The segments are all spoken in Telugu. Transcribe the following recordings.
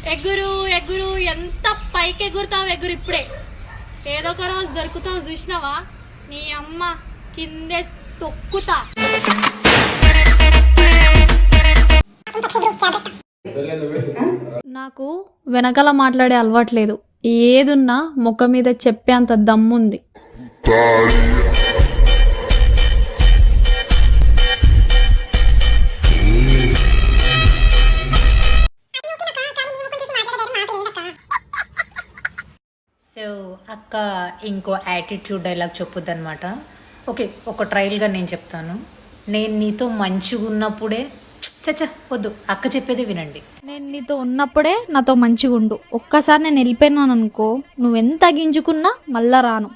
ఎగురు ఎగురు ఎంత పైకి ఎగురుతావు ఎగురు ఇప్పుడే ఏదో ఒక రోజు దొరుకుతావు చూసినావా నీ అమ్మ కిందే తొక్కుతా నాకు వెనకాల మాట్లాడే అలవాట్లేదు ఏదున్నా ముఖం మీద చెప్పేంత దమ్ముంది సో అక్క ఇంకో యాటిట్యూడ్ డైలాగ్ చెప్పొద్దు అనమాట. ఓకే, ఒక ట్రయల్గా నేను చెప్తాను. నేను నీతో మంచిగా ఉన్నప్పుడే చచ్చా వద్దు, అక్క చెప్పేది వినండి. నేను నీతో ఉన్నప్పుడే నాతో మంచిగా ఉండు. ఒక్కసారి నేను వెళ్ళిపోయినాను అనుకో, నువ్వెంత గింజుకున్నా మళ్ళా రాను.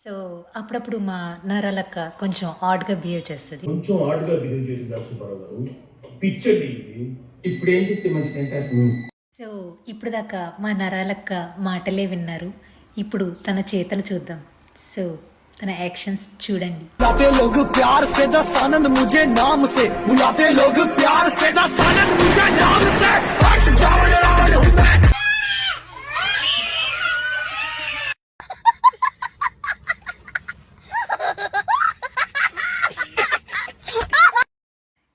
సో అప్పుడప్పుడు మా నరాలక్క కొంచెం ఆడ్గా బిహేవ్ చేస్తుంది. సో ఇప్పుడు దాకా మా నరాలక్క మాటలే విన్నారు. ఇప్పుడు తన చేతలు చూద్దాం. సో తన యాక్షన్స్ చూడండి.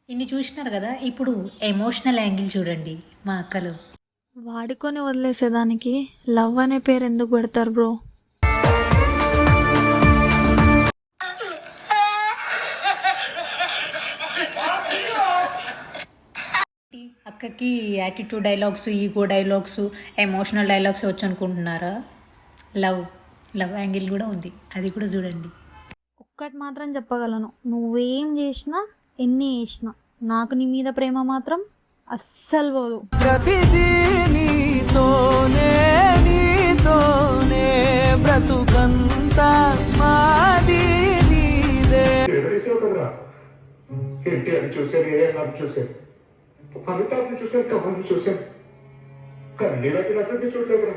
ఇన్ని చూసినారు కదా, ఇప్పుడు ఎమోషనల్ యాంగిల్ చూడండి మా అక్కలు. వాడుకొని వదిలేసేదానికి లవ్ అనే పేరు ఎందుకు పెడతారు బ్రో? అక్కకి attitude dialogues, ego dialogues, emotional dialogues వచ్చు అనుకుంటున్నారా? లవ్ యాంగిల్ కూడా ఉంది, అది కూడా చూడండి. ఒక్కటి మాత్రం చెప్పగలను, నువ్వేం చేసినా ఎన్ని చేసినా నాకు నీ మీద ప్రేమ మాత్రం అస్సలు పోదు. చూసాను అమితాబ్ని చూసాను, కమల్ని చూసాను, కానీ నేను చూడలేదురా.